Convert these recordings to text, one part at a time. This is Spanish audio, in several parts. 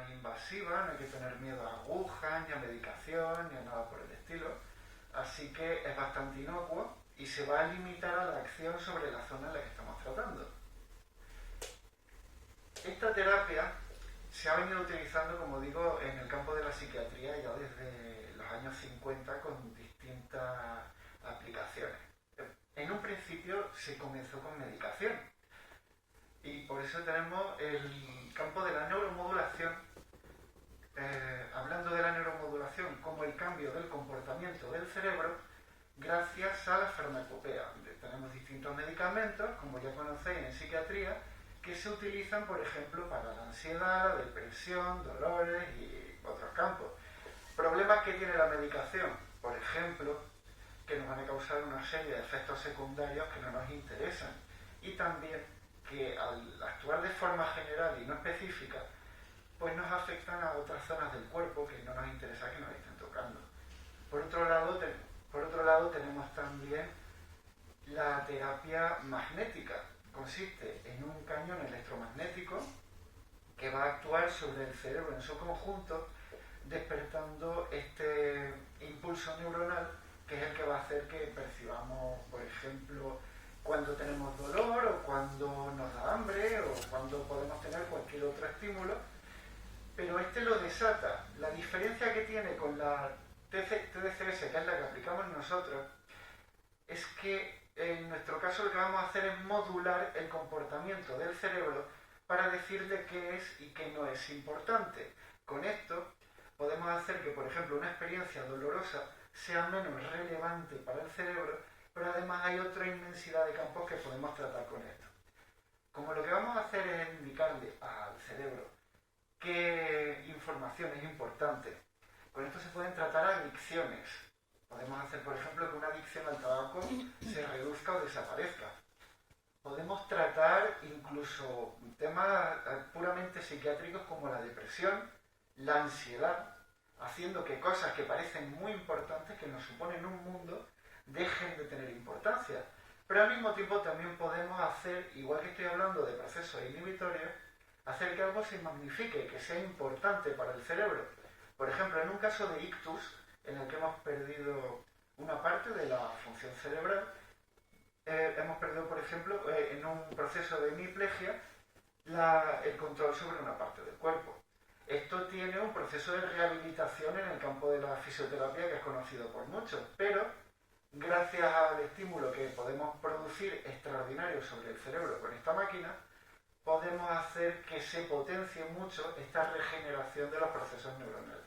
es invasiva, no hay que tener miedo a agujas, ni a medicación, ni a nada por el estilo. Así que es bastante inocuo y se va a limitar a la acción sobre la zona en la que estamos tratando. Esta terapia se ha venido utilizando, como digo, en el campo de la psiquiatría ya desde los años 50 con distintas aplicaciones. En un principio se comenzó con medicación y por eso tenemos el campo de la neuromodulación, hablando de la neuromodulación como el cambio del comportamiento del cerebro gracias a la farmacopea. Tenemos distintos medicamentos, como ya conocéis en psiquiatría, que se utilizan, por ejemplo, para la ansiedad, la depresión, dolores y otros campos. Problemas que tiene la medicación, por ejemplo, que nos van a causar una serie de efectos secundarios que no nos interesan y también que al actuar de forma general y no específica, pues nos afectan a otras zonas del cuerpo que no nos interesa que nos estén tocando. Por otro lado tenemos también la terapia magnética. Consiste en un cañón electromagnético que va a actuar sobre el cerebro en su conjunto, despertando este impulso neuronal que es el que va a hacer que percibamos, por ejemplo, cuando tenemos dolor o cuando nos da hambre o cuando podemos tener cualquier otro estímulo, pero este lo desata. La diferencia que tiene con la TDCS, que es la que aplicamos nosotros, es que en nuestro caso lo que vamos a hacer es modular el comportamiento del cerebro para decirle qué es y qué no es importante. Con esto podemos hacer que, por ejemplo, una experiencia dolorosa sea menos relevante para el cerebro, pero además hay otra inmensidad de campos que podemos tratar con esto. Como lo que vamos a hacer es indicarle al cerebro qué información es importante, con esto se pueden tratar adicciones. Podemos hacer, por ejemplo, que una adicción al tabaco se reduzca o desaparezca. Podemos tratar incluso temas puramente psiquiátricos como la depresión, la ansiedad, haciendo que cosas que parecen muy importantes, que nos suponen un mundo, dejen de tener importancia. Pero al mismo tiempo también podemos hacer, igual que estoy hablando de procesos inhibitorios, hacer que algo se magnifique, que sea importante para el cerebro. Por ejemplo, en un caso de ictus, en el que hemos perdido una parte de la función cerebral, hemos perdido, por ejemplo, en un proceso de hemiplegia, el control sobre una parte del cuerpo. Esto tiene un proceso de rehabilitación en el campo de la fisioterapia que es conocido por muchos, pero gracias al estímulo que podemos producir extraordinario sobre el cerebro con esta máquina, podemos hacer que se potencie mucho esta regeneración de los procesos neuronales.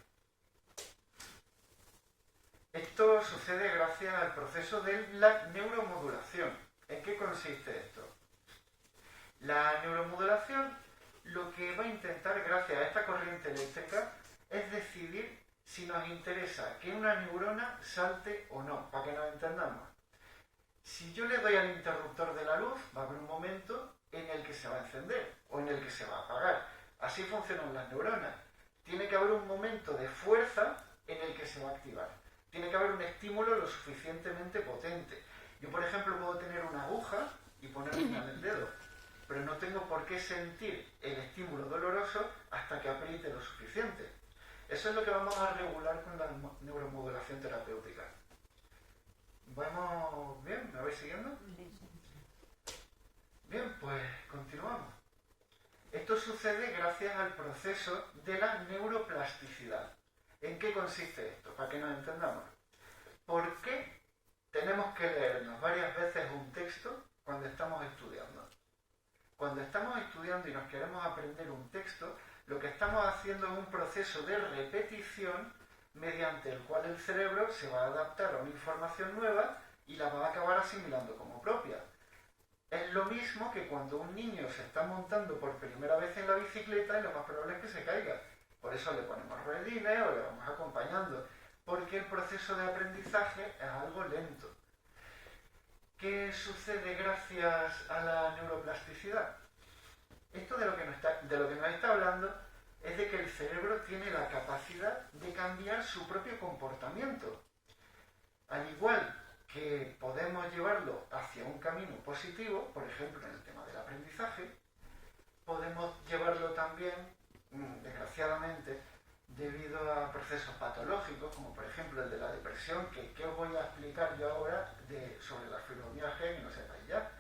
Esto sucede gracias al proceso de la neuromodulación. ¿En qué consiste esto? La neuromodulación lo que va a intentar, gracias a esta corriente eléctrica, es decidir si nos interesa que una neurona salte o no, para que nos entendamos. Si yo le doy al interruptor de la luz, va a haber un momento en el que se va a encender o en el que se va a apagar. Así funcionan las neuronas. Tiene que haber un momento de fuerza en el que se va a activar. Tiene que haber un estímulo lo suficientemente potente. Yo, por ejemplo, puedo tener una aguja y ponerla en el dedo, pero no tengo por qué sentir el estímulo doloroso hasta que apriete lo suficiente. Eso es lo que vamos a regular con la neuromodulación terapéutica. ¿Vamos bien? ¿Me vais siguiendo? Bien, pues continuamos. Esto sucede gracias al proceso de la neuroplasticidad. ¿En qué consiste esto? Para que nos entendamos. ¿Por qué tenemos que leernos varias veces un texto cuando estamos estudiando? Cuando estamos estudiando y nos queremos aprender un texto, lo que estamos haciendo es un proceso de repetición mediante el cual el cerebro se va a adaptar a una información nueva y la va a acabar asimilando como propia. Es lo mismo que cuando un niño se está montando por primera vez en la bicicleta y lo más probable es que se caiga. Por eso le ponemos ruedines o le vamos acompañando, porque el proceso de aprendizaje es algo lento. ¿Qué sucede gracias a la neuroplasticidad? Esto de lo que nos está hablando es de que el cerebro tiene la capacidad de cambiar su propio comportamiento. Al igual que podemos llevarlo hacia un camino positivo, por ejemplo en el tema del aprendizaje, podemos llevarlo también, desgraciadamente, debido a procesos patológicos, como por ejemplo el de la depresión, que os voy a explicar yo ahora sobre la fibromialgia y no sepáis ya.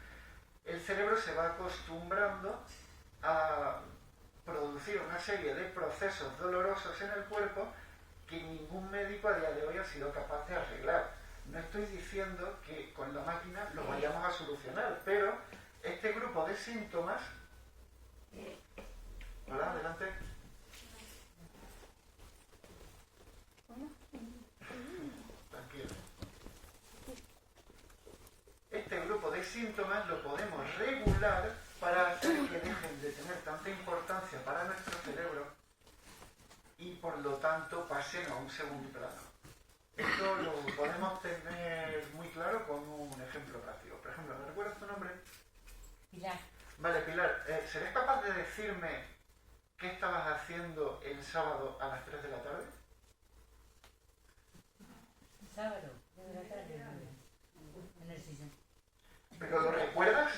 El cerebro se va acostumbrando a producir una serie de procesos dolorosos en el cuerpo que ningún médico a día de hoy ha sido capaz de arreglar. No estoy diciendo que con la máquina lo vayamos a solucionar, pero este grupo de síntomas... Hola, adelante. Tranquilo. Este grupo de síntomas lo podemos regular para hacer que dejen de tener tanta importancia para nuestro cerebro y por lo tanto pasen a un segundo plano. Esto lo podemos tener muy claro con un ejemplo práctico. Por ejemplo, ¿me recuerdas tu nombre? Pilar. Vale, Pilar, ¿serás capaz de decirme qué estabas haciendo el sábado a las 3 de la tarde? Sábado, 3 de la tarde, en el sillón. ¿Pero lo recuerdas?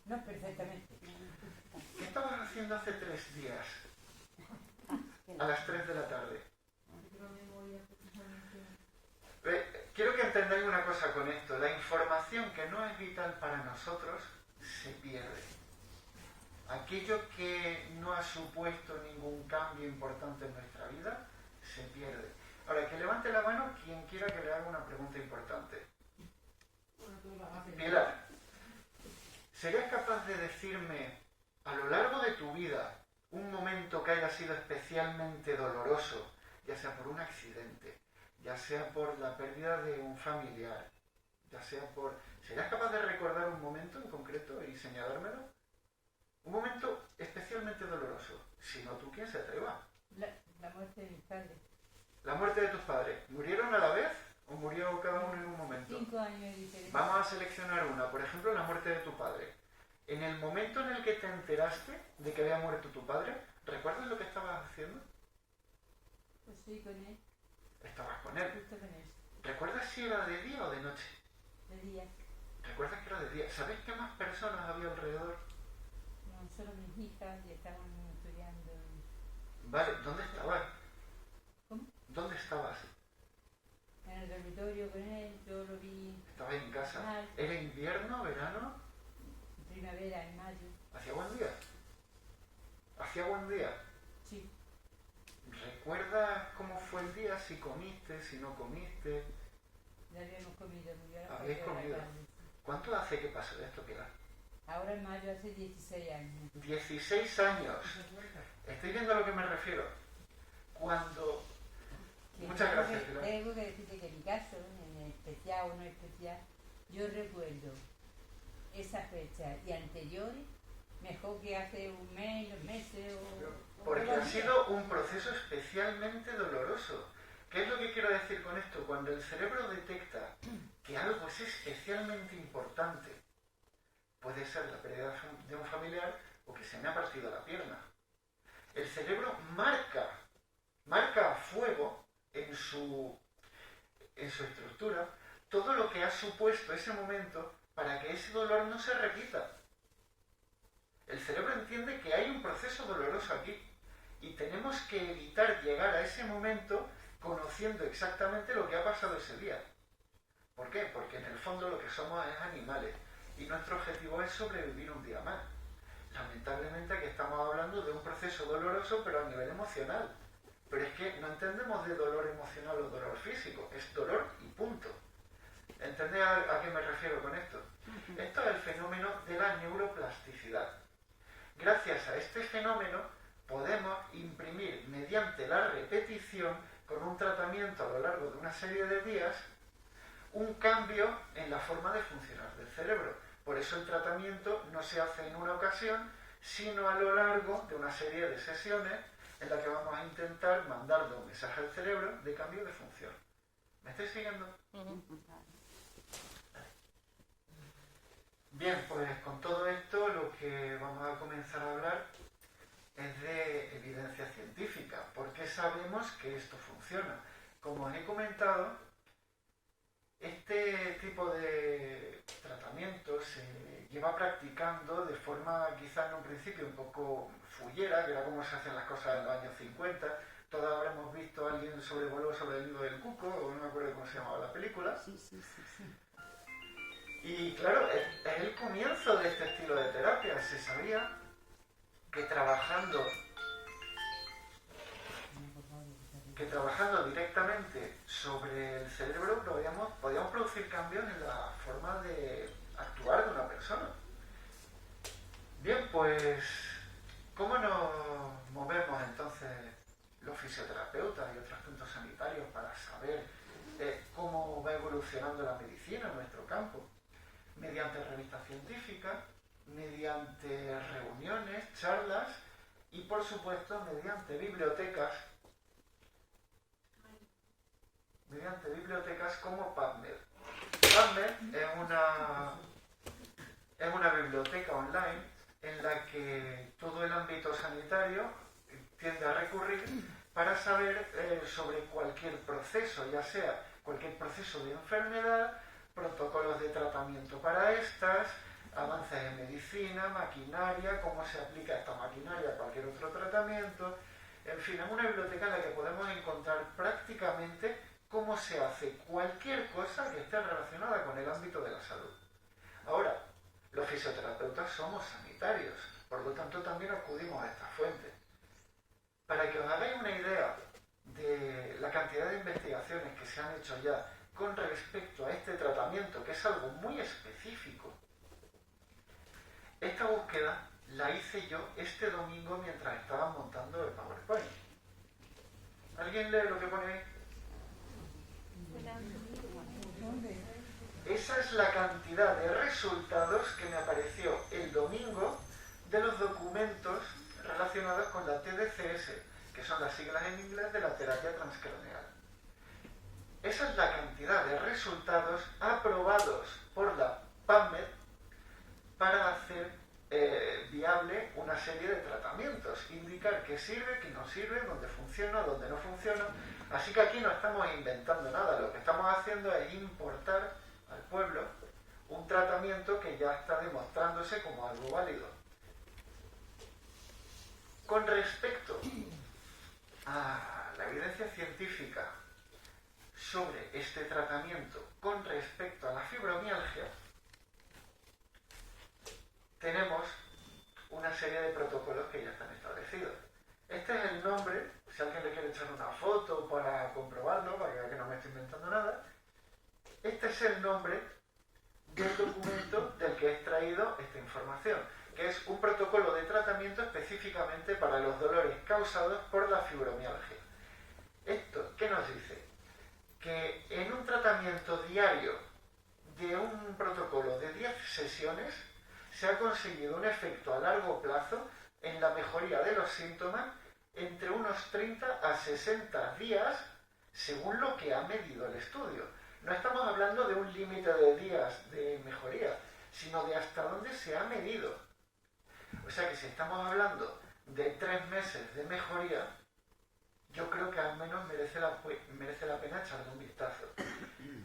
No, perfectamente. ¿Qué estabas haciendo hace 3 días? A las 3 de la tarde. Quiero que entendáis una cosa con esto. La información que no es vital para nosotros se pierde. Aquello que no ha supuesto ningún cambio importante en nuestra vida se pierde. Ahora, que levante la mano quien quiera que le haga una pregunta importante. Pilar, ¿serías capaz de decirme a lo largo de tu vida un momento que haya sido especialmente doloroso, ya sea por un accidente, ya sea por la pérdida de un familiar, ya sea por... ¿Serías capaz de recordar un momento en concreto y señalármelo? Un momento especialmente doloroso. Si no, ¿tú quién se atreva? La muerte de mis padres. La muerte de tus padres. ¿Murieron a la vez o murió cada uno en un momento? 5 años de diferencia. Vamos a seleccionar una. Por ejemplo, la muerte de tu padre. En el momento en el que te enteraste de que había muerto tu padre, ¿recuerdas lo que estabas haciendo? Pues sí, con él. Estabas con él. Justo con él. ¿Recuerdas si era de día o de noche? De día. ¿Recuerdas que era de día? ¿Sabes qué más personas había alrededor? No, solo mis hijas y estaban estudiando. Vale, ¿dónde estabas? ¿Cómo? ¿Dónde estabas? En el dormitorio con él, yo lo vi. Estabas en casa. Mal. ¿Era invierno, verano? En primavera, en mayo. ¿Hacía buen día? ¿Hacía buen día? Sí. ¿Recuerdas cómo fue el día? Si comiste, si no comiste. Ya habíamos comido, murió a las ¿Habéis 4 de comido? la tarde. ¿Cuánto hace que pasó esto, Pilar? Ahora en mayo hace 16 años. 16 años. ¿Estáis viendo a lo que me refiero? Cuando... Muchas gracias, Pilar. Tengo que decirte que en mi caso, en especial o no especial, yo recuerdo esa fecha y anteriores mejor que hace un mes, 2 meses o... Porque ha sido un proceso especialmente doloroso. ¿Qué es lo que quiero decir con esto? Cuando el cerebro detecta que algo es especialmente importante, puede ser la pérdida de un familiar o que se me ha partido la pierna. El cerebro marca a fuego en su estructura todo lo que ha supuesto ese momento para que ese dolor no se repita. El cerebro entiende que hay un proceso doloroso aquí y tenemos que evitar llegar a ese momento conociendo exactamente lo que ha pasado ese día. ¿Por qué? Porque en el fondo lo que somos es animales y nuestro objetivo es sobrevivir un día más. Lamentablemente aquí estamos hablando de un proceso doloroso pero a nivel emocional. Pero es que no entendemos de dolor emocional o dolor físico, es dolor y punto. ¿Entendéis a qué me refiero con esto? Esto es el fenómeno de la neuroplasticidad. Gracias a este fenómeno podemos imprimir mediante la repetición, con un tratamiento a lo largo de una serie de días, un cambio en la forma de funcionar del cerebro. Por eso el tratamiento no se hace en una ocasión, sino a lo largo de una serie de sesiones en la que vamos a intentar mandarle un mensaje al cerebro de cambio de función. ¿Me estáis siguiendo? Bien, pues con todo esto lo que vamos a comenzar a hablar es de evidencia científica. ¿Por qué sabemos que esto funciona? Como os he comentado, este tipo de tratamiento se lleva practicando de forma quizá en un principio un poco fullera, que era como se hacen las cosas en los años 50. todos habremos visto a alguien sobrevoló sobre el nido del cuco, o no me acuerdo cómo se llamaba la película. Sí, sí, sí, sí. Y claro, es el comienzo de este estilo de terapia. Se sabía que trabajando directamente sobre el cerebro podíamos producir cambios en la forma de actuar de una persona. Bien, pues, ¿cómo nos movemos entonces los fisioterapeutas y otros puntos sanitarios para saber cómo va evolucionando la medicina en nuestro campo? Mediante revistas científicas, mediante reuniones, charlas y, por supuesto, mediante bibliotecas como PubMed. PubMed es una biblioteca online en la que todo el ámbito sanitario tiende a recurrir para saber sobre cualquier proceso, ya sea cualquier proceso de enfermedad, protocolos de tratamiento para estas, avances en medicina, maquinaria, cómo se aplica esta maquinaria a cualquier otro tratamiento. En fin, es una biblioteca en la que podemos encontrar prácticamente cómo se hace cualquier cosa que esté relacionada con el ámbito de la salud. Ahora, los fisioterapeutas somos sanitarios, por lo tanto también acudimos a esta fuente. Para que os hagáis una idea de la cantidad de investigaciones que se han hecho ya con respecto a este tratamiento, que es algo muy específico, esta búsqueda la hice yo este domingo mientras estaba montando el PowerPoint. ¿Alguien lee lo que pone ahí? Esa es la cantidad de resultados que me apareció el domingo de los documentos relacionados con la TDCS, que son las siglas en inglés de la terapia transcraneal. Esa es la cantidad de resultados aprobados por la PubMed para hacer viable una serie de tratamientos, indicar qué sirve, qué no sirve, dónde funciona, dónde no funciona. Así que aquí no estamos inventando nada, lo que estamos haciendo es importar al pueblo un tratamiento que ya está demostrándose como algo válido. Con respecto a la evidencia científica sobre este tratamiento, con respecto a la fibromialgia, tenemos una serie de protocolos que ya están establecidos. Este es el nombre, si alguien le quiere echar una foto para comprobarlo, para que vea que no me estoy inventando nada. Este es el nombre del documento del que he extraído esta información, que es un protocolo de tratamiento específicamente para los dolores causados por la fibromialgia. ¿Esto qué nos dice? Que en un tratamiento diario de un protocolo de 10 sesiones se ha conseguido un efecto a largo plazo en la mejoría de los síntomas entre unos 30 a 60 días, según lo que ha medido el estudio. No estamos hablando de un límite de días de mejoría, sino de hasta dónde se ha medido. O sea que si estamos hablando de 3 meses de mejoría, yo creo que al menos merece la pena echarle un vistazo.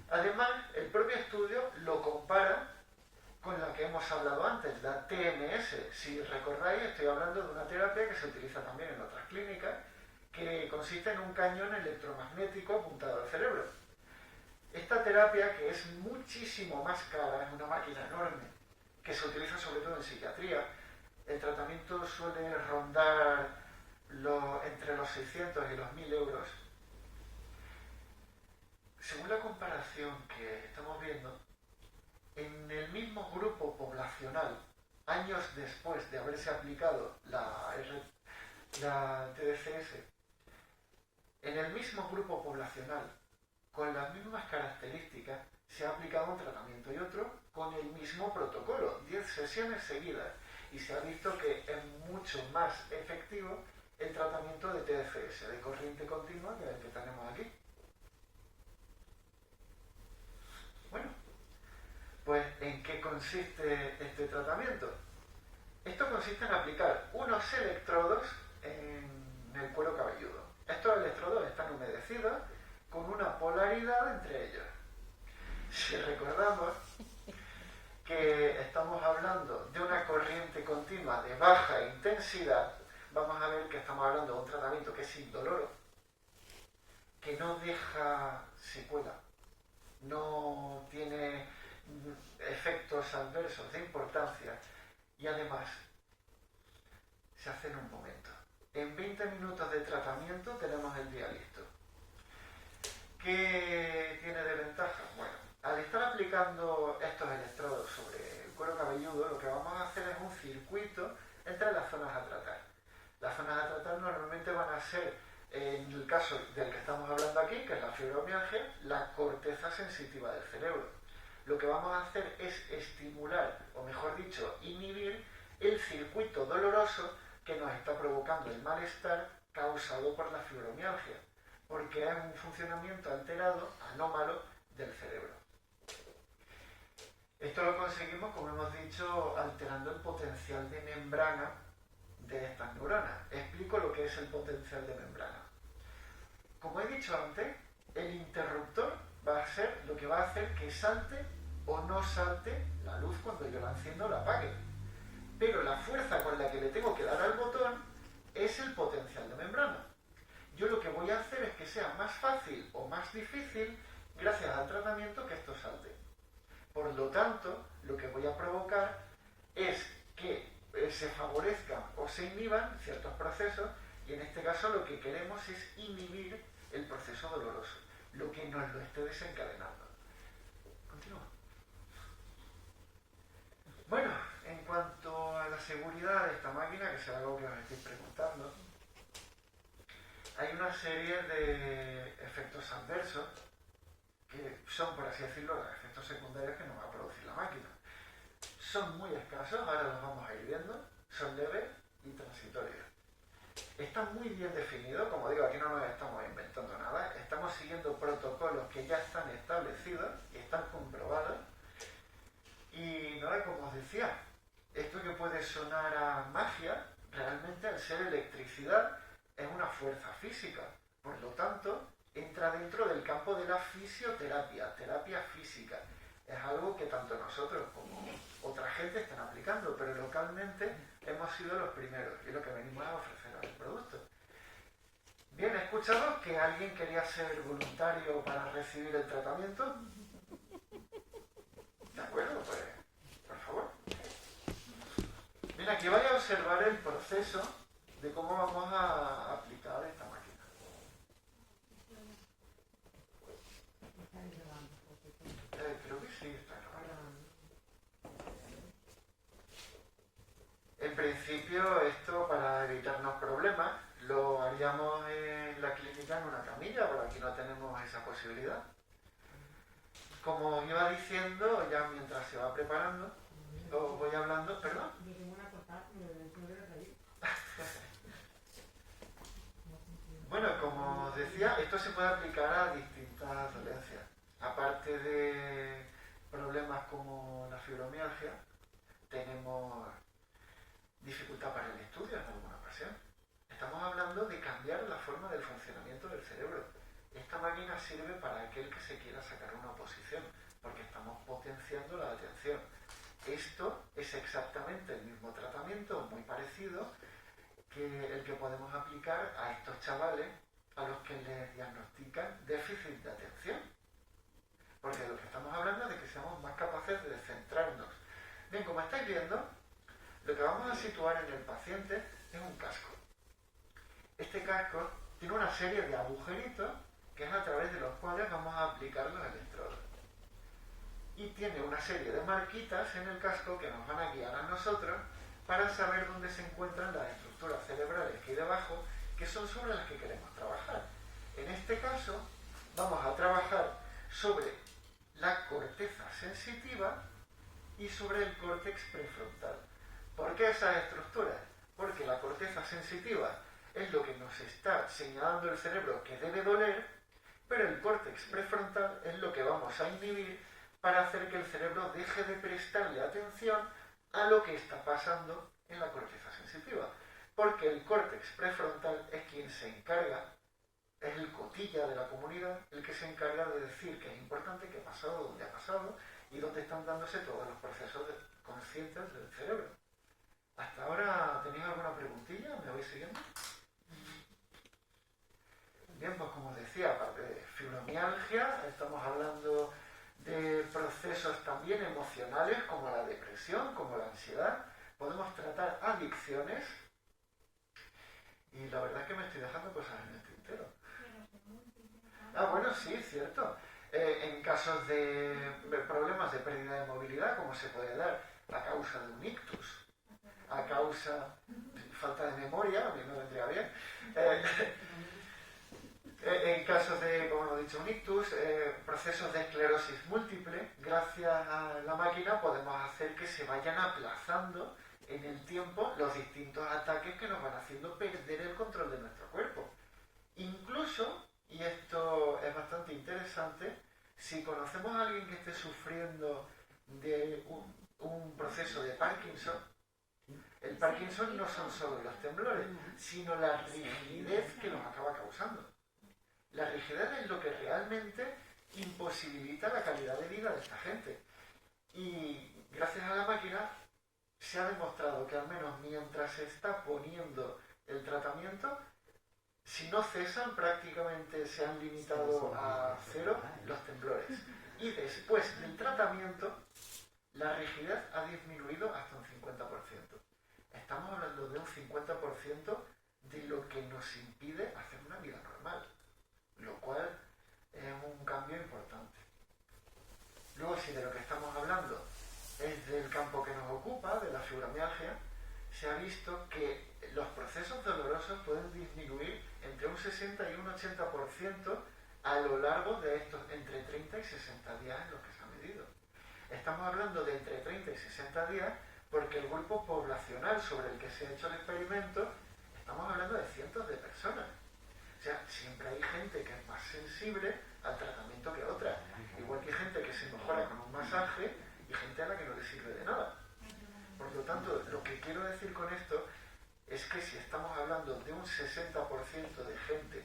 Además, el propio estudio lo compara con la que hemos hablado antes, la TMS. Si recordáis, estoy hablando de una terapia que se utiliza también en otras clínicas, que consiste en un cañón electromagnético apuntado al cerebro. Esta terapia, que es muchísimo más cara, es una máquina enorme, que se utiliza sobre todo en psiquiatría. El tratamiento suele rondar entre los 600 y los 1000 euros. Según la comparación que estamos viendo, en el mismo grupo poblacional, años después de haberse aplicado la TDCS, en el mismo grupo poblacional, con las mismas características, se ha aplicado un tratamiento y otro con el mismo protocolo, 10 sesiones seguidas, y se ha visto que es mucho más efectivo el tratamiento de TDCS, de corriente continua, que es el que tenemos aquí. Bueno, pues ¿en qué consiste este tratamiento? Esto consiste en aplicar unos electrodos en el cuero cabelludo. Estos electrodos están humedecidos con una polaridad entre ellos. Si recordamos que estamos hablando de una corriente continua de baja intensidad, vamos a ver que estamos hablando de un tratamiento que es indoloro, que no deja secuela, no tiene efectos adversos de importancia y además se hace en un momento. En 20 minutos de tratamiento tenemos el día listo. ¿Qué tiene de ventaja? Bueno, al estar aplicando estos electrodos sobre el cuero cabelludo, lo que vamos a hacer es un circuito entre las zonas a tratar. Las zonas a tratar normalmente van a ser, en el caso del que estamos hablando aquí, que es la fibromialgia, la corteza sensitiva del cerebro. Lo que vamos a hacer es estimular, o mejor dicho, inhibir el circuito doloroso que nos está provocando el malestar causado por la fibromialgia, porque es un funcionamiento alterado, anómalo, del cerebro. Esto lo conseguimos, como hemos dicho, alterando el potencial de membrana de estas neuronas. Explico lo que es el potencial de membrana. Como he dicho antes, el interruptor va a ser lo que va a hacer que salte o no salte la luz cuando yo la enciendo o la apague. Pero la fuerza con la que le tengo que dar al botón es el potencial de membrana. Yo lo que voy a hacer es que sea más fácil o más difícil, gracias al tratamiento, que esto salte. Por lo tanto, lo que voy a provocar es que se favorezcan o se inhiban ciertos procesos, y en este caso lo que queremos es inhibir el proceso doloroso, lo que nos lo esté desencadenando. Continúa. Bueno, en cuanto a la seguridad de esta máquina, que es algo que os estáis preguntando, hay una serie de efectos adversos que son, por así decirlo, los efectos secundarios que nos va a producir la máquina. Son muy escasos, ahora los vamos a ir viendo, son leves y transitorios. Están muy bien definidos, como digo, aquí no nos estamos inventando nada, estamos siguiendo protocolos que ya están establecidos y están comprobados. Y nada, como os decía, esto que puede sonar a magia, realmente al ser electricidad es una fuerza física. Por lo tanto, entra dentro del campo de la fisioterapia, terapia física. Es algo que tanto nosotros como otra gente están aplicando, pero localmente hemos sido los primeros y lo que venimos a ofrecer al producto. Bien, he escuchado que alguien quería ser voluntario para recibir el tratamiento. ¿De acuerdo? Pues, por favor. Mira, aquí vais a observar el proceso de cómo vamos a aplicar esta máquina. Creo que sí, está grabando. En principio, esto para evitarnos problemas, lo haríamos en la clínica en una camilla, porque aquí no tenemos esa posibilidad. Como os iba diciendo, ya mientras se va preparando, os voy hablando, perdón. Bueno, como os decía, esto se puede aplicar a distintas dolencias. Aparte de problemas como la fibromialgia, tenemos dificultad para el estudio en alguna ocasión. Estamos hablando de cambiar la forma del funcionamiento del cerebro. Esta máquina sirve para aquel que se quiera sacar una oposición, porque estamos potenciando la atención. Esto es exactamente el mismo tratamiento, muy parecido, que el que podemos aplicar a estos chavales a los que les diagnostican déficit de atención. Porque de lo que estamos hablando es de que seamos más capaces de centrarnos. Bien, como estáis viendo, lo que vamos a situar en el paciente es un casco. Este casco tiene una serie de agujeritos que es a través de los cuales vamos a aplicar los electrodos. Y tiene una serie de marquitas en el casco que nos van a guiar a nosotros para saber dónde se encuentran las estructuras cerebrales que hay debajo, que son sobre las que queremos trabajar. En este caso, vamos a trabajar sobre la corteza sensitiva y sobre el córtex prefrontal. ¿Por qué esas estructuras? Porque la corteza sensitiva es lo que nos está señalando el cerebro que debe doler, pero el córtex prefrontal es lo que vamos a inhibir para hacer que el cerebro deje de prestarle atención a lo que está pasando en la corteza sensitiva. Porque el córtex prefrontal es quien se encarga, es el cotilla de la comunidad, el que se encarga de decir que es importante, qué ha pasado, dónde ha pasado y dónde están dándose todos los procesos conscientes del cerebro. ¿Hasta ahora tenéis alguna preguntilla? ¿Me vais siguiendo? Bien. Bien, pues como decía, aparte de fibromialgia, estamos hablando de procesos también emocionales como la depresión, como la ansiedad. Podemos tratar adicciones y la verdad es que me estoy dejando cosas en el tintero. Bueno, sí, cierto. En casos de problemas de pérdida de movilidad, como se puede dar a causa de un ictus, a causa de falta de memoria, a mí me vendría bien. En casos de, como hemos dicho, un ictus, procesos de esclerosis múltiple, gracias a la máquina podemos hacer que se vayan aplazando en el tiempo los distintos ataques que nos van haciendo perder el control de nuestro cuerpo. Incluso, y esto es bastante interesante, si conocemos a alguien que esté sufriendo de un proceso de Parkinson, el Parkinson no son solo los temblores, sino la rigidez que nos acaba causando. La rigidez es lo que realmente imposibilita la calidad de vida de esta gente. Y gracias a la máquina se ha demostrado que al menos mientras se está poniendo el tratamiento, si no cesan, prácticamente se han limitado a 0 los temblores. Y después del tratamiento, la rigidez ha disminuido hasta un 50%. Estamos hablando de un 50% de lo que nos impide hacer una vida normal, lo cual es un cambio importante. Luego, si de lo que estamos hablando es del campo que nos ocupa, de la fibromialgia, se ha visto que los procesos dolorosos pueden disminuir entre un 60 y un 80% a lo largo de estos entre 30 y 60 días en los que se ha medido. Estamos hablando de entre 30 y 60 días porque el grupo poblacional sobre el que se ha hecho el experimento, estamos hablando de cientos de personas. O sea, siempre hay gente que es más sensible al tratamiento que otra. Igual que hay gente que se mejora con un masaje y gente a la que no le sirve de nada. Por lo tanto, lo que quiero decir con esto es que si estamos hablando de un 60% de gente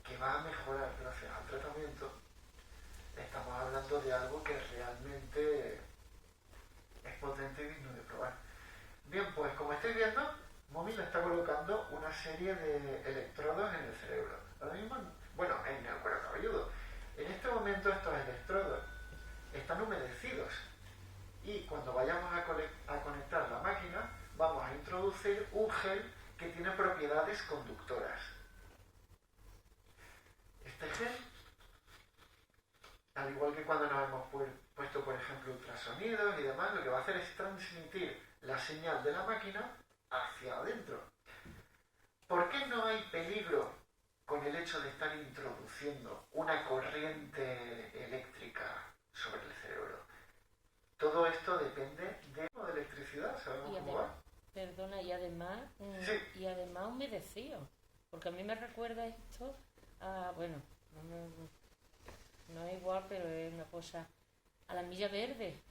que va a mejorar gracias al tratamiento, estamos hablando de algo que realmente es potente y digno de probar. Bien, pues como estáis viendo, Momi le está colocando una serie de electrodos en el cerebro. Ahora mismo, bueno, en el cuero cabelludo. En este momento estos electrodos están humedecidos y cuando vayamos a conectar la máquina, vamos a introducir un gel que tiene propiedades conductoras. Este gel, al igual que cuando nos hemos puesto, por ejemplo, ultrasonidos y demás, lo que va a hacer es transmitir la señal de la máquina hacia adentro. ¿Por qué no hay peligro con el hecho de estar introduciendo una corriente eléctrica sobre el cerebro? Todo esto depende de electricidad, ¿sabemos cómo va? Perdona, y además humedecido, porque a mí me recuerda esto a, bueno, no es igual, pero es una cosa, a la milla verde.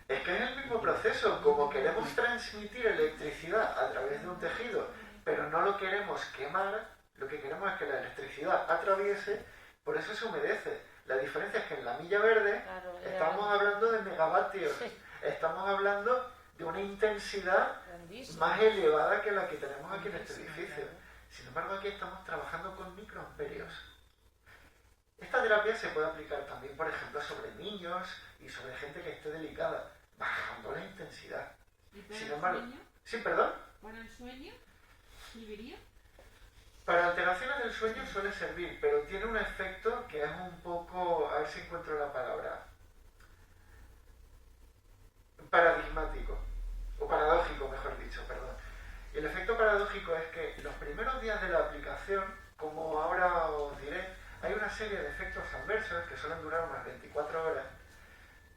Es que es el mismo proceso, como queremos transmitir electricidad a través de un tejido, pero no lo queremos quemar, lo que queremos es que la electricidad atraviese, por eso se humedece. La diferencia es que en la milla verde estamos hablando de megavatios, estamos hablando de una intensidad más elevada que la que tenemos aquí en este edificio. Sin embargo, aquí estamos trabajando con microamperios. Esta terapia se puede aplicar también, por ejemplo, sobre niños y sobre gente que esté delicada, bajando la intensidad. ¿Y para Sin el embargo, sueño? ¿sí, perdón? ¿Para el sueño? ¿Serviría? Para alteraciones del sueño suele servir, pero tiene un efecto que es un poco, a ver si encuentro la palabra, paradigmático, o paradójico, mejor dicho, perdón. Y el efecto paradójico es que los primeros días de la aplicación, como ahora os diré, hay una serie de efectos adversos que suelen durar unas 24 horas,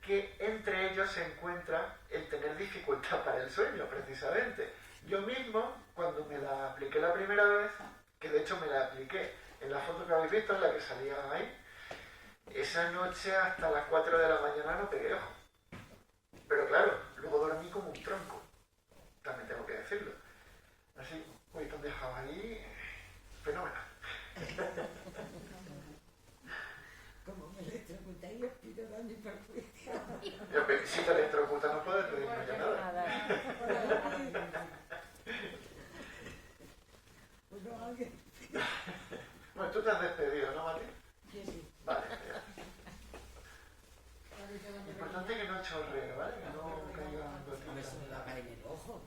que entre ellos se encuentra el tener dificultad para el sueño, precisamente. Yo mismo, cuando me la apliqué la primera vez, que de hecho me la apliqué en la foto que habéis visto, en la que salía ahí, esa noche hasta las 4 de la mañana no pegué ojo. Pero claro, luego dormí como un tronco, también tengo que decirlo. Así, un poquito de jabalí, fenomenal. Como me electrocutáis, os pido daño y perjuicio. Si te electrocutas no puedes pedirme ya nada. Pues no, alguien. Bueno, tú te has despedido, ¿no, Mati? Sí, sí. Vale, ya. Lo importante es que no chorree, ¿vale? Que no caigan A ver si gotitas. me va a caer en el ojo.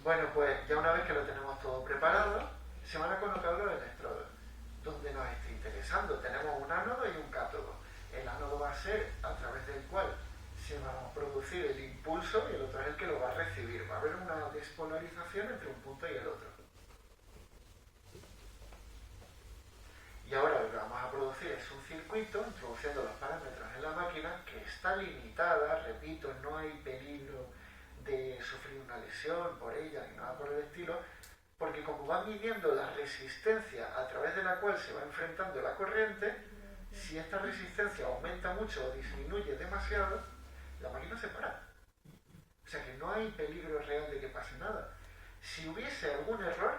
Bueno, pues ya una vez que lo tenemos todo preparado, se van a colocar los electrodos donde nos esté interesando. Tenemos un ánodo y un cátodo. El ánodo va a ser a través del cual se va a producir el impulso y el otro es el que lo va a recibir. Va a haber una despolarización entre un punto y el otro. Y ahora lo que vamos a producir es un circuito introduciendo los parámetros en la máquina que está limitada, repito, no hay peligro de sufrir una lesión por ella ni nada por el estilo, porque como va midiendo la resistencia a través de la cual se va enfrentando la corriente, si esta resistencia aumenta mucho o disminuye demasiado, la máquina se para. O sea que no hay peligro real de que pase nada. Si hubiese algún error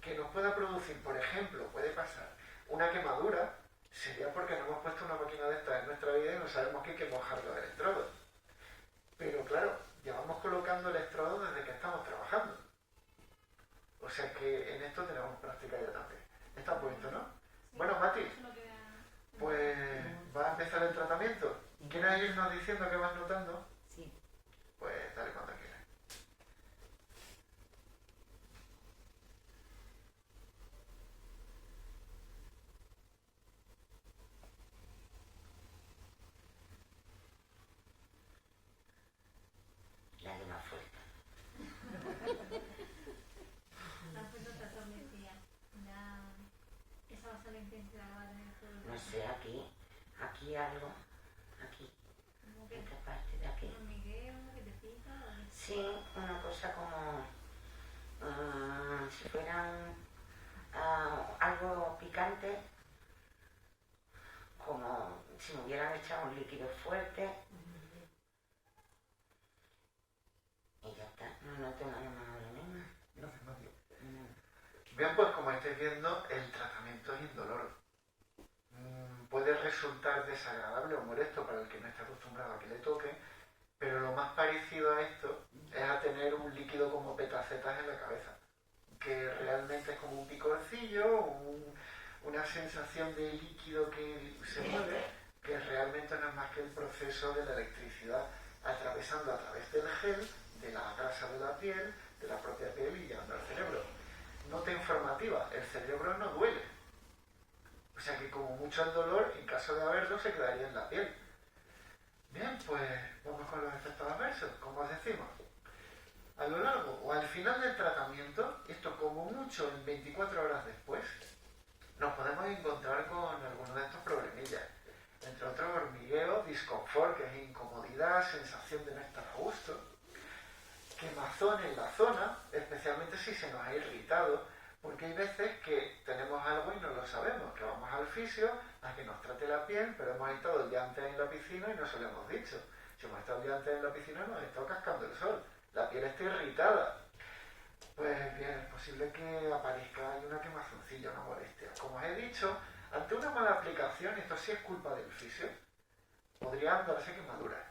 que nos pueda producir, por ejemplo, puede pasar una quemadura, sería porque no hemos puesto una máquina de estas en nuestra vida y no sabemos que hay que mojar los electrodos. Pero claro, llevamos colocando electrodos desde que estamos trabajando. O sea que en esto tenemos práctica ya también. Está puesto, ¿no? Bueno, Mati, pues va a empezar el tratamiento. ¿Quieres irnos diciendo qué vas notando? Sí. Pues dale cuando quieras. La de más fuerte. La pelota también decía, esa va a ser la intensidad que va a tener todo el No sé, aquí algo, aquí, como que esta parte de aquí. un hormigueo, que te pica, o que Sí, una cosa como si fuera algo picante, como si me hubieran echado un líquido fuerte. Y ya está, no noto nada más ahora mismo. Gracias, Mati. No. Bien, pues como estáis viendo, el tratamiento es indoloro. Puede resultar desagradable o molesto para el que no está acostumbrado a que le toque, pero lo más parecido a esto es a tener un líquido como petacetas en la cabeza, que realmente es como un picorcillo, una sensación de líquido que se mueve, que realmente no es más que el proceso de la electricidad atravesando a través del gel, de la grasa de la piel, de la propia piel y llegando al cerebro. Nota informativa, el cerebro no duele. O sea que como mucho el dolor, en caso de haberlo, se quedaría en la piel. Bien, pues vamos con los efectos adversos, como os decimos. A lo largo o al final del tratamiento, esto como mucho en 24 horas después, nos podemos encontrar con algunos de estos problemillas. Entre otros, hormigueo, disconfort, que es incomodidad, sensación de no estar a gusto, quemazón en la zona, especialmente si se nos ha irritado, porque hay veces que tenemos algo y no lo sabemos, que vamos al fisio a que nos trate la piel, pero hemos estado el día antes en la piscina y no se lo hemos dicho. Si hemos estado el día antes en la piscina nos ha estado cascando el sol, la piel está irritada. Pues bien, es posible que aparezca ahí una quemazoncilla, una molestia. Como os he dicho, ante una mala aplicación, esto sí es culpa del fisio, podrían darse quemaduras.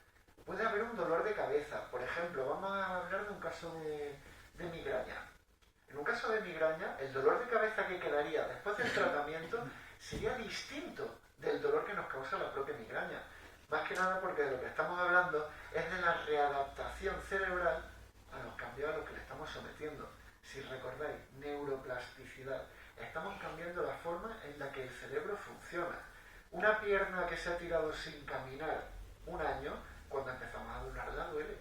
Puede haber un dolor de cabeza, por ejemplo, vamos a hablar de un caso de migraña. En un caso de migraña, el dolor de cabeza que quedaría después del tratamiento sería distinto del dolor que nos causa la propia migraña. Más que nada porque de lo que estamos hablando es de la readaptación cerebral a los cambios a los que le estamos sometiendo. Si recordáis, neuroplasticidad. Estamos cambiando la forma en la que el cerebro funciona. Una pierna que se ha tirado sin caminar un año, cuando empezamos a doblarla duele.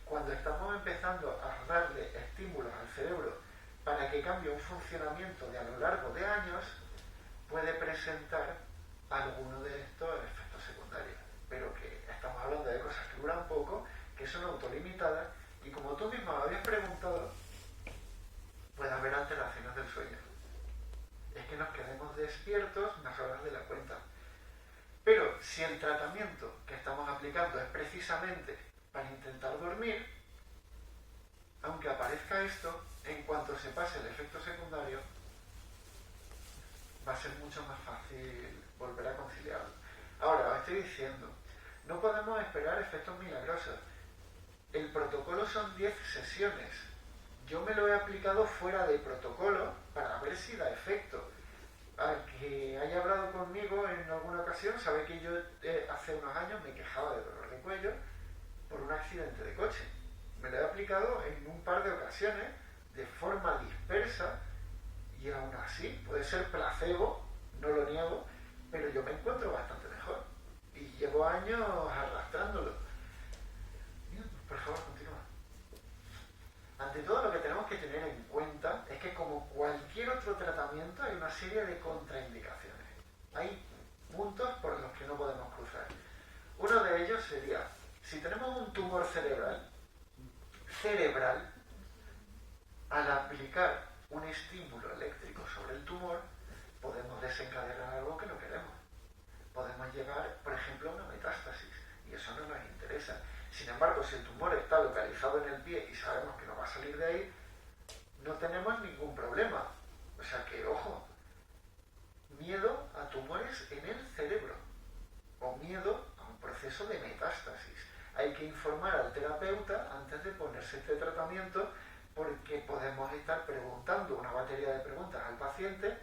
Cuando estamos empezando a darle estímulos al cerebro para que cambie un funcionamiento de a lo largo de años, puede presentar alguno de estos efectos secundarios. Pero que estamos hablando de cosas que duran poco, que son autolimitadas, y como tú mismo me habías preguntado, puede haber alteraciones del sueño. Es que nos quedemos despiertos unas horas de la cuenta. Pero si el tratamiento que estamos aplicando es precisamente para intentar dormir, aunque aparezca esto, en cuanto se pase el efecto secundario, va a ser mucho más fácil volver a conciliarlo. Ahora, os estoy diciendo, no podemos esperar efectos milagrosos. El protocolo son 10 sesiones. Yo me lo he aplicado fuera del protocolo para ver ver si da efecto. Al que haya hablado conmigo en alguna ocasión sabe que yo hace unos años me quejaba de dolor de cuello por un accidente de coche. Me lo he aplicado en un par de ocasiones de forma dispersa y aún así puede ser placebo, no lo niego, pero yo me encuentro bastante mejor y llevo años arrastrándolo. Por favor, continúa. Ante todo, lo que tenemos que tener en cuenta es que, como cualquier otro tratamiento, hay una serie de contraindicaciones. Hay puntos por los que no podemos cruzar. Uno de ellos sería, si tenemos un tumor cerebral, al aplicar un estímulo eléctrico sobre el tumor, podemos desencadenar algo que no queremos. Podemos llegar, por ejemplo, a una metástasis, y eso no nos interesa. Sin embargo, si el tumor está localizado en el pie y sabemos que no va a salir de ahí, no tenemos ningún problema. O sea que, ojo, miedo a tumores en el cerebro o miedo a un proceso de metástasis. Hay que informar al terapeuta antes de ponerse este tratamiento, porque podemos estar preguntando una batería de preguntas al paciente,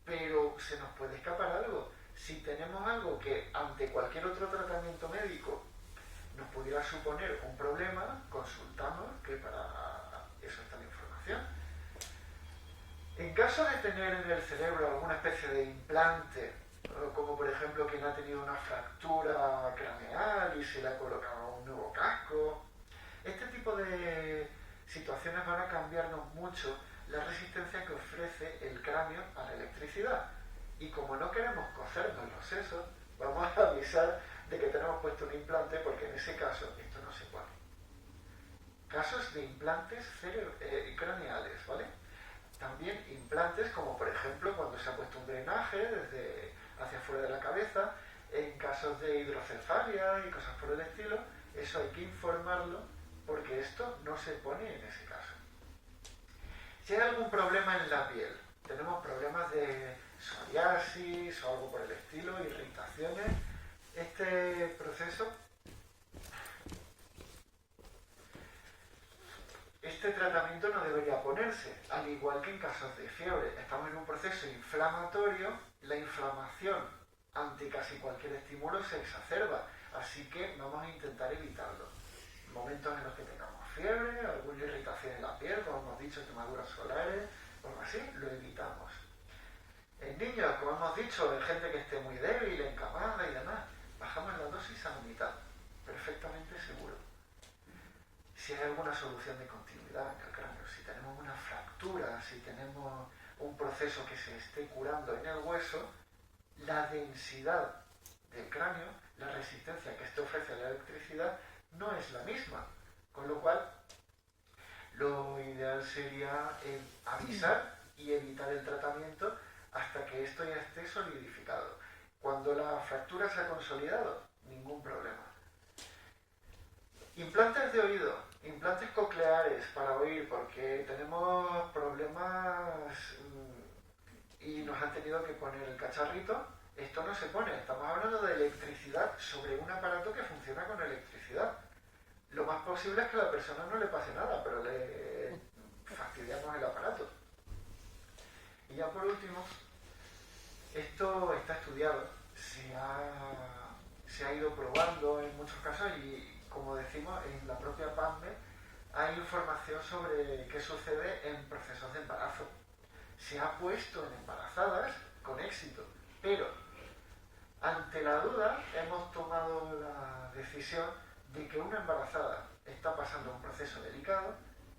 pero se nos puede escapar algo. Si tenemos algo que ante cualquier otro tratamiento médico nos pudiera suponer un problema, consultamos, que para eso está la información. En caso de tener en el cerebro alguna especie de implante, como por ejemplo quien ha tenido una fractura craneal y se le ha colocado un nuevo casco, este tipo de situaciones van a cambiarnos mucho la resistencia que ofrece el cráneo a la electricidad. Y como no queremos cosernos los sesos, vamos a avisar de que tenemos puesto un implante, porque en ese caso esto no se pone. Casos de implantes craneales, ¿vale? También implantes como por ejemplo cuando se ha puesto un drenaje desde hacia afuera de la cabeza, en casos de hidrocefalia y cosas por el estilo, eso hay que informarlo, porque esto no se pone en ese caso. Si hay algún problema en la piel, tenemos problemas de psoriasis o algo por el estilo, irritaciones, este proceso, este tratamiento no debería ponerse, al igual que en casos de fiebre. Estamos en un proceso inflamatorio, la inflamación ante casi cualquier estímulo se exacerba, así que vamos a intentar evitarlo. Momentos en los que tengamos fiebre, alguna irritación en la piel, como hemos dicho, quemaduras solares, o algo así, lo evitamos. En niños, como hemos dicho, en gente que esté muy débil, encamada y demás, bajamos la dosis a la mitad, perfectamente seguro. Si hay alguna solución de continuidad en el cráneo, si tenemos una fractura, si tenemos un proceso que se esté curando en el hueso, la densidad del cráneo, la resistencia que esto ofrece a la electricidad, no es la misma. Con lo cual, lo ideal sería avisar y evitar el tratamiento hasta que esto ya esté solidificado. Cuando la fractura se ha consolidado, ningún problema. Implantes de oído, implantes cocleares para oír, porque tenemos problemas y nos han tenido que poner el cacharrito. Esto no se pone, estamos hablando de electricidad sobre un aparato que funciona con electricidad. Lo más posible es que a la persona no le pase nada, pero le fastidiamos el aparato. Y ya por último, esto está estudiado, se ha ido probando en muchos casos y, como decimos, en la propia PubMed hay información sobre qué sucede en procesos de embarazo. Se ha puesto en embarazadas con éxito, pero ante la duda hemos tomado la decisión de que una embarazada está pasando un proceso delicado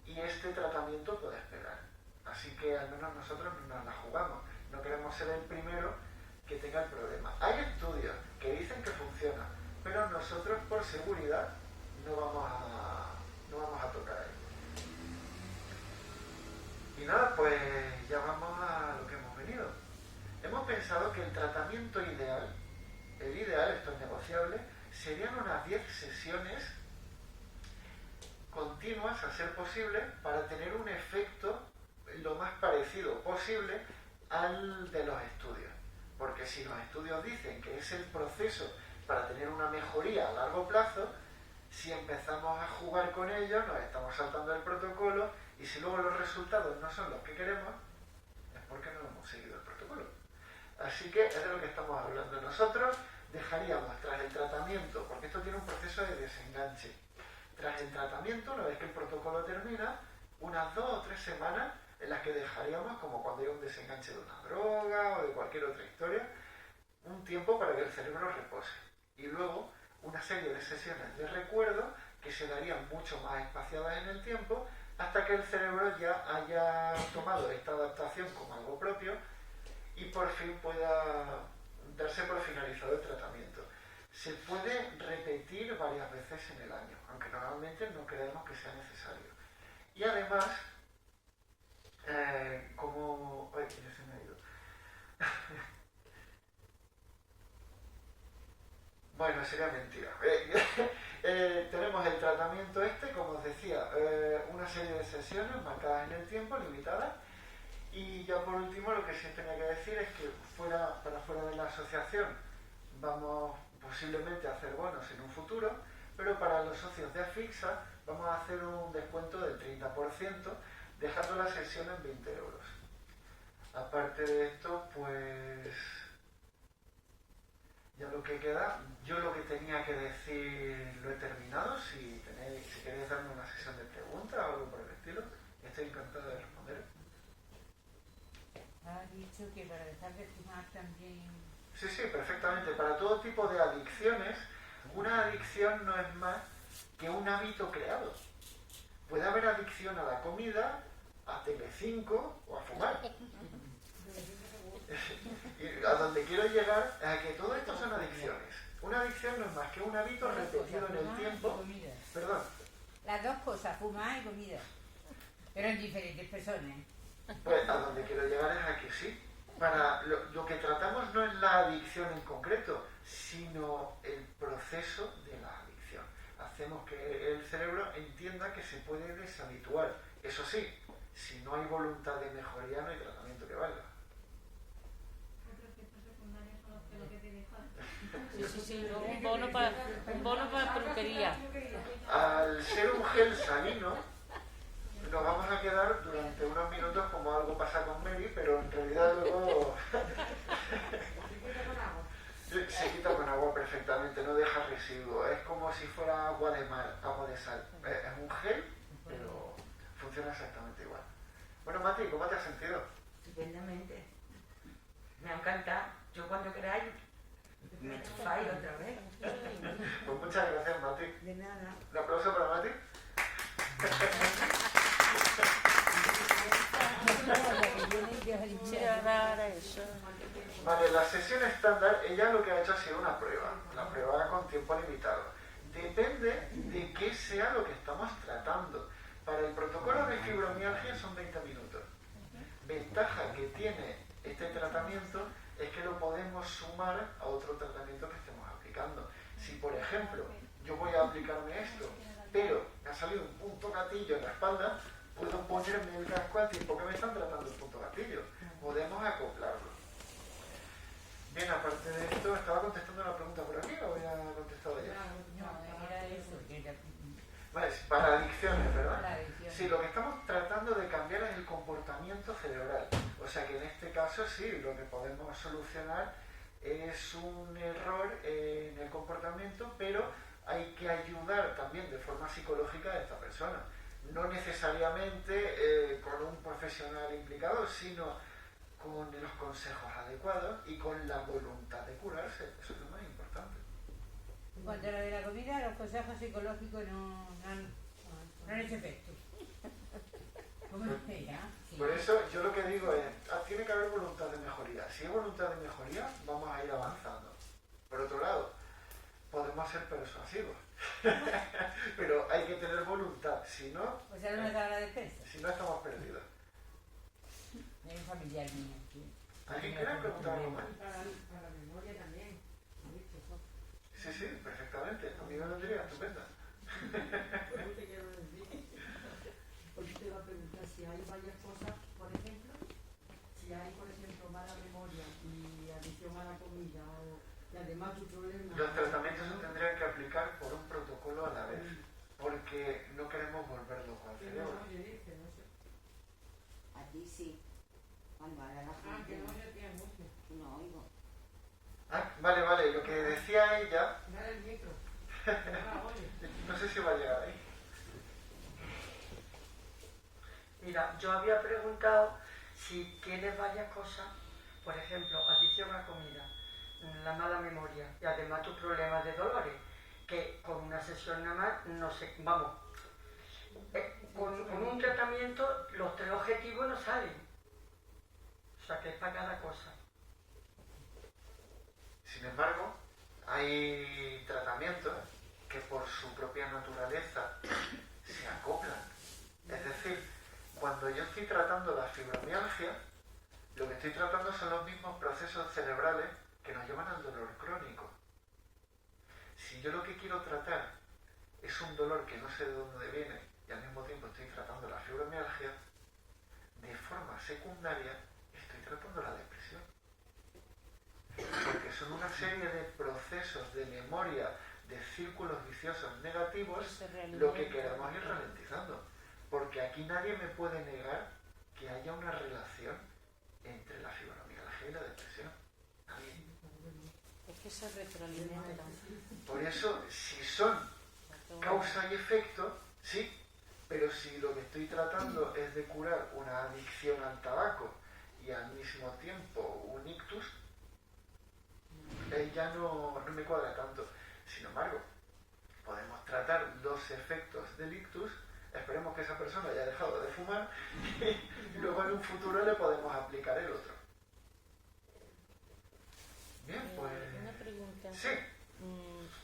y este tratamiento puede esperar. Así que al menos nosotros nos la jugamos. No queremos ser el primero que tenga el problema. Hay estudios que dicen que funciona, pero nosotros por seguridad no vamos a tocar ahí. Y nada, pues ya vamos a lo que hemos venido. Hemos pensado que el tratamiento ideal, esto es negociable, serían unas 10 sesiones continuas, a ser posible, para tener un efecto lo más parecido posible al de los estudios. Porque si los estudios dicen que es el proceso para tener una mejoría a largo plazo, si empezamos a jugar con ello, nos estamos saltando el protocolo, y si luego los resultados no son los que queremos, es porque no hemos seguido el protocolo. Así que es de lo que estamos hablando. Nosotros dejaríamos tras el tratamiento, porque esto tiene un proceso de desenganche. Tras el tratamiento, una vez que el protocolo termina, unas 2 o 3 semanas en las que dejaríamos, como cuando hay un desenganche de una droga o de cualquier otra historia, un tiempo para que el cerebro repose. Y luego una serie de sesiones de recuerdo que se darían mucho más espaciadas en el tiempo hasta que el cerebro ya haya tomado esta adaptación como algo propio y por fin pueda darse por finalizado el tratamiento. Se puede repetir varias veces en el año, aunque normalmente no creemos que sea necesario. Y además, como... ¡Ay, ya se me ha ido! Bueno, sería mentira. Tenemos el tratamiento este, como os decía, una serie de sesiones marcadas en el tiempo, limitadas. Y ya por último, lo que sí tenía que decir es que para fuera de la asociación vamos posiblemente a hacer bonos en un futuro, pero para los socios de Afixa vamos a hacer un descuento del 30%, dejando la sesión en 20 euros. Aparte de esto, pues ya lo que queda, yo lo que tenía que decir lo he terminado. Si queréis darme una sesión de preguntas o algo por el estilo, estoy encantado de responder. Has dicho que para dejar de fumar también... Sí, perfectamente. Para todo tipo de adicciones, una adicción no es más que un hábito creado. Puede haber adicción a la comida, a Telecinco o a fumar. Y a donde quiero llegar es a que todo esto son adicciones. Una adicción no es más que un hábito repetido en el tiempo. Perdón. Las dos cosas, fumar y comida. Pero en diferentes personas. Pues a donde quiero llegar es a que sí. Para lo que tratamos no es la adicción en concreto, sino el proceso de la adicción. Hacemos que el cerebro entienda que se puede deshabituar. Eso sí, si no hay voluntad de mejoría, no hay tratamiento que valga. Otros efectos secundarios son los que lo que te dejan. Sí, un bono para peluquería. Al ser un gel salino, nos vamos a quedar durante unos minutos como algo pasa con Mary, pero en realidad luego se quita con agua perfectamente, no deja residuo. Es como si fuera agua de mar, agua de sal. Es un gel, pero funciona exactamente igual. Bueno, Mati, ¿cómo te has sentido? Estupendamente. Me ha encantado. Yo cuando queráis me tufáis otra vez. Pues muchas gracias, Mati. De nada. Un aplauso para Mati. Vale, la sesión estándar, ella lo que ha hecho ha sido una prueba. La prueba con tiempo limitado. Depende de qué sea lo que estamos tratando. Para el protocolo de fibromialgia son 20 minutos. Ventaja que tiene este tratamiento es que lo podemos sumar a otro tratamiento que estemos aplicando. Si, por ejemplo, yo voy a aplicarme esto, pero me ha salido un punto gatillo en la espalda, puedo ponerme el casco al tiempo que me están tratando el punto gatillo. Podemos acoplarlo. Bien, aparte de esto, ¿estaba contestando una pregunta por aquí o ya he contestado ya? No, era eso, que era... Vale, para adicciones, ¿verdad? Para adicciones. Sí, lo que estamos tratando de cambiar es el comportamiento cerebral. O sea que en este caso sí, lo que podemos solucionar es un error en el comportamiento, pero hay que ayudar también de forma psicológica a esta persona. No necesariamente con un profesional implicado, sino con los consejos adecuados y con la voluntad de curarse. Eso es lo más importante. En cuanto a lo de la comida, los consejos psicológicos no han hecho efecto. ¿Cómo era? Sí. Por eso yo lo que digo es, tiene que haber voluntad de mejoría. Si hay voluntad de mejoría, vamos a ir avanzando. Por otro lado, podemos ser persuasivos, pero hay que tener voluntad. Si no, O sea, no me da la defensa. si no estamos perdidos. Hay un familiar mío que... ¿Alguien quiere preguntar algo más? Para la memoria también. Sí, perfectamente. A mí me vendría estupenda. Porque te iba a preguntar si hay varias cosas, por ejemplo, si hay, por ejemplo, mala memoria y adicción a la comida y además tu problema... Los tratamientos se tendrían que aplicar por un protocolo a la vez, porque no queremos volver loco al cerebro. A ti sí. A cuando haya la Ah, que gente. no se tiene mucho. No oigo. Ah, vale, lo que decía ella, Dale el micro. No la oye. no sé si va a llegar ahí. Mira, yo había preguntado si tienes varias cosas, por ejemplo, adicción a comida, la mala memoria y además tus problemas de dolores, que con una sesión nada más, no sé, vamos, con un tratamiento los 3 objetivos no salen. O sea, que es para cada cosa. Sin embargo, hay tratamientos que por su propia naturaleza se acoplan. Es decir, cuando yo estoy tratando la fibromialgia, lo que estoy tratando son los mismos procesos cerebrales que nos llevan al dolor crónico. Si yo lo que quiero tratar es un dolor que no sé de dónde viene y al mismo tiempo estoy tratando la fibromialgia, de forma secundaria estoy tratando la depresión. Porque son una serie de procesos de memoria, de círculos viciosos negativos, lo que queremos ir ralentizando. Porque aquí nadie me puede negar que haya una relación entre la fibromialgia y la depresión. Nadie. Es que se retroalimentan. Por eso, si son causa y efecto, sí, pero si lo que estoy tratando es de curar una adicción al tabaco y al mismo tiempo un ictus, ya no me cuadra tanto. Sin embargo, podemos tratar 2 efectos del ictus, esperemos que esa persona haya dejado de fumar y luego en un futuro le podemos aplicar el otro. Bien, pues... Una pregunta. Sí,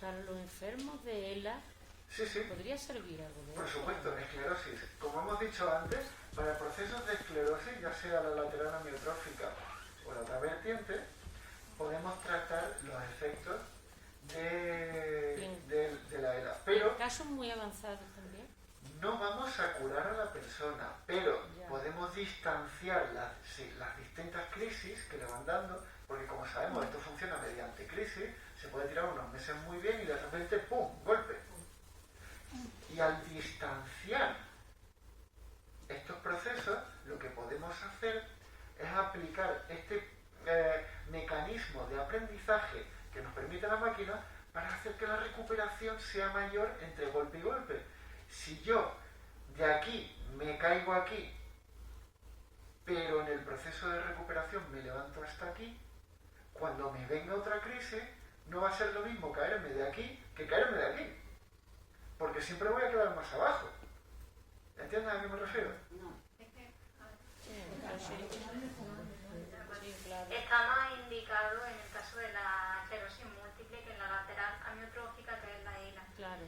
Para los enfermos de ELA, sí. ¿podría servir algo de Por esto? supuesto, esclerosis. Como hemos dicho antes, para procesos de esclerosis, ya sea la lateral amiotrófica o la otra vertiente, podemos tratar los efectos de la ELA. Pero ¿Casos muy avanzados también? no vamos a curar a la persona, pero Ya. podemos distanciar las distintas crisis que le van dando, porque como sabemos, esto funciona mediante crisis, se puede tirar unos meses muy bien y de repente, ¡pum!, golpe. Y al distanciar estos procesos, lo que podemos hacer es aplicar este mecanismo de aprendizaje que nos permite la máquina para hacer que la recuperación sea mayor entre golpe y golpe. Si yo de aquí me caigo aquí, pero en el proceso de recuperación me levanto hasta aquí, cuando me venga otra crisis, no va a ser lo mismo caerme de aquí que caerme de aquí. Porque siempre voy a quedar más abajo. ¿Entiendes a qué me refiero? No. Es que, a ver, Sí, claro. está más indicado en el caso de la esclerosis múltiple que en la lateral amiotrófica, que es la ELA. Claro.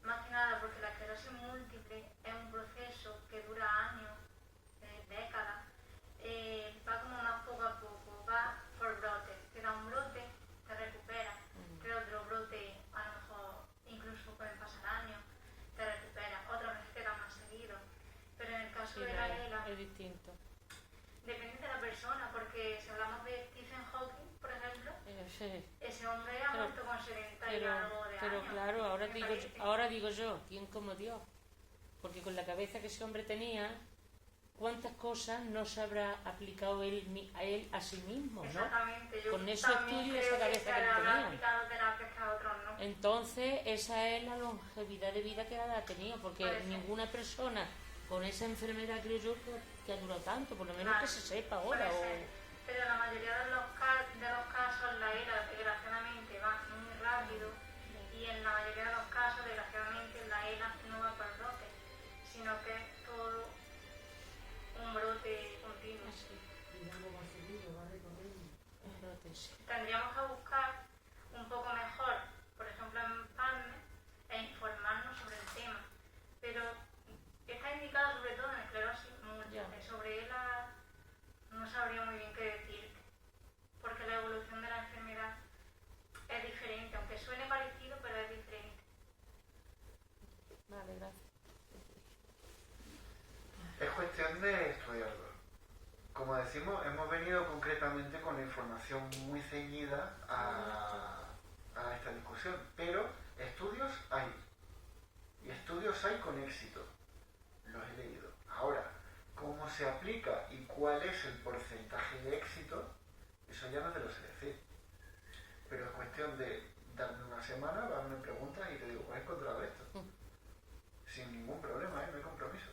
Más que nada porque la esclerosis múltiple es un proceso que dura años, décadas, va como más poco a poco, va por brotes. Te da un brote, te recupera, te da otro brote, a lo mejor incluso pueden pasar años, te recupera, otras veces te da más seguido. Pero en el caso Sí, de la ELA, es distinto. depende de la persona, porque si hablamos de Stephen Hawking, por ejemplo, Sí. ese hombre ha muerto con 70 y algo de Pero años. claro, me parece. ahora digo yo, ¿quién como Dios? Porque con la cabeza que ese hombre tenía, ¿cuántas cosas no se habrá aplicado a sí mismo, ¿no? Exactamente, yo Con ese también estudio y creo esa cabeza que le él habrá tenía. aplicado terapias que a otros no. Entonces, esa es la longevidad de vida que él ha tenido, porque Puede ser. ninguna persona con esa enfermedad, creo yo, que ha durado tanto, por lo menos Claro, que se sepa ahora. puede ser. Pero la mayoría de los casos la ELA desgraciadamente va muy rápido y en la mayoría de los casos desgraciadamente la ELA no va por brote, sino que es todo un brote continuo. Y luego va seguido, va recorriendo. Tendríamos que buscar un poco mejor, por ejemplo en PubMed, e informarnos sobre el tema. Pero está indicado sobre todo en esclerosis múltiple. Ya. Sobre ELA no sabría muy bien qué decirte, porque la evolución de la enfermedad es diferente, aunque suene parecido, pero es diferente. Vale, gracias. Es cuestión de estudiarlo. Como decimos, hemos venido concretamente con la información muy ceñida a esta discusión, pero estudios hay. Y estudios hay con éxito. Los he leído. Ahora, ¿cómo se aplica y cuál es el porcentaje de éxito, eso ya no te lo sé decir. Pero es cuestión de darme una semana, darme preguntas y te digo, ¿has encontrado esto? Sin ningún problema, no hay compromiso.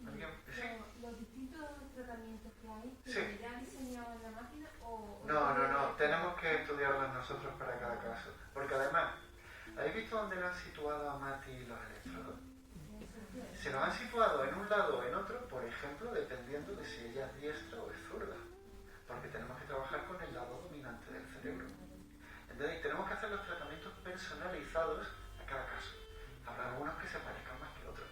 ¿Alguien? ¿Sí? Los distintos tratamientos que hay, Sí. ¿ya han diseñado en la máquina o...? No, tenemos que estudiarlos nosotros para cada caso. Porque además, ¿habéis visto dónde le han situado a Mati los electrodos? Se los han situado en un lado o en otro, por ejemplo, dependiendo de si ella es diestra o es zurda. Porque tenemos que trabajar con el lado dominante del cerebro. Entonces, tenemos que hacer los tratamientos personalizados a cada caso. Habrá algunos que se parezcan más que otros.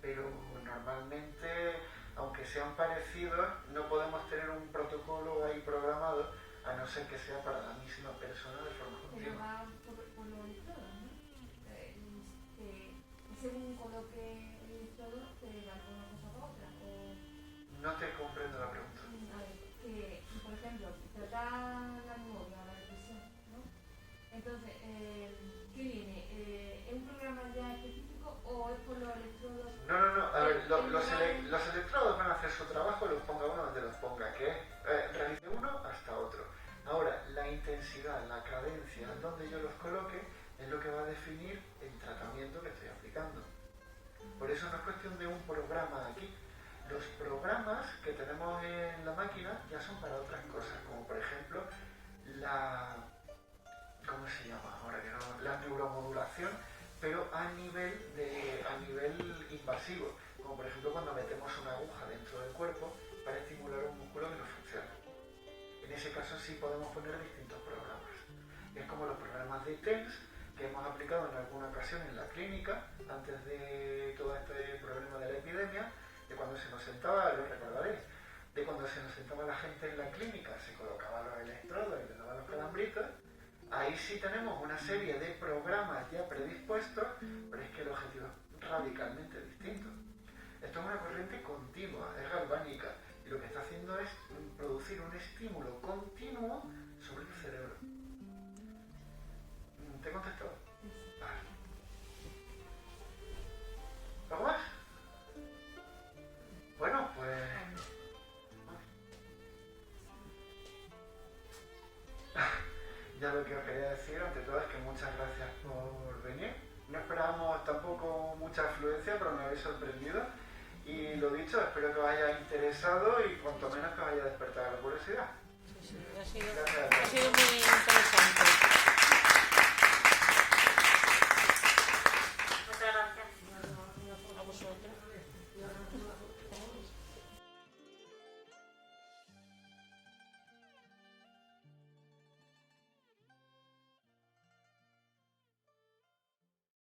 Pero normalmente, aunque sean parecidos, no podemos tener un protocolo ahí programado, a no ser que sea para la misma persona de forma Pero continua. va por los electrodos, ¿no? Según coloque el electrodo, te va de una cosa para otra. No te comprendo la pregunta. A ver, que, por ejemplo, tratar la memoria o la depresión, ¿no? Entonces, ¿qué viene? ¿Es un programa ya específico o es por los electrodos? No. A ver, los electrodos van a hacer su trabajo, los ponga uno donde los ponga, que es realice uno hasta otro. Ahora, la intensidad, la cadencia, donde yo los coloque, es lo que va a definir el tratamiento que estoy aplicando. Por eso no es cuestión de un programa aquí. Los programas que tenemos en la máquina ya son para otras cosas, como por ejemplo ¿cómo se llama? Ahora que no, la neuromodulación, pero a nivel invasivo, como por ejemplo cuando metemos una aguja dentro del cuerpo para estimular un músculo que no funciona. En ese caso sí podemos poner distintos programas. Es como los programas de TENS que hemos aplicado en alguna ocasión en la clínica antes de todo este problema de la epidemia, de cuando se nos sentaba, lo recordaréis, de cuando se nos sentaba la gente en la clínica, se colocaban los electrodos y le daban los calambritos. Ahí sí tenemos una serie de programas ya predispuestos, pero es que el objetivo es radicalmente distinto. Esto es una corriente continua, es galvánica, y lo que está haciendo es producir un estímulo continuo sobre el cerebro. ¿Te he contestado? Vale. ¿Algo más? Bueno, pues... Ya lo que os quería decir, ante todo, es que muchas gracias por venir. No esperábamos tampoco mucha afluencia, pero me habéis sorprendido. Y lo dicho, espero que os haya interesado y cuanto menos que os haya despertado la curiosidad. Sí, ha sido muy interesante.